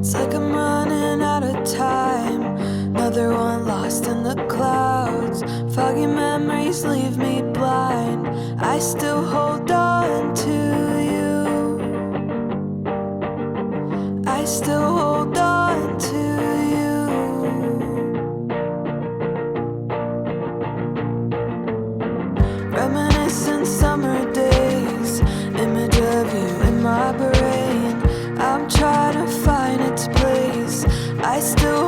It's like I'm running out of time, another one lost in the clouds. Foggy memories leave me blind. I still hold on to you. I still hold on to you. Reminiscent summer days, image of you in my brain. I'm trying to find its place. I still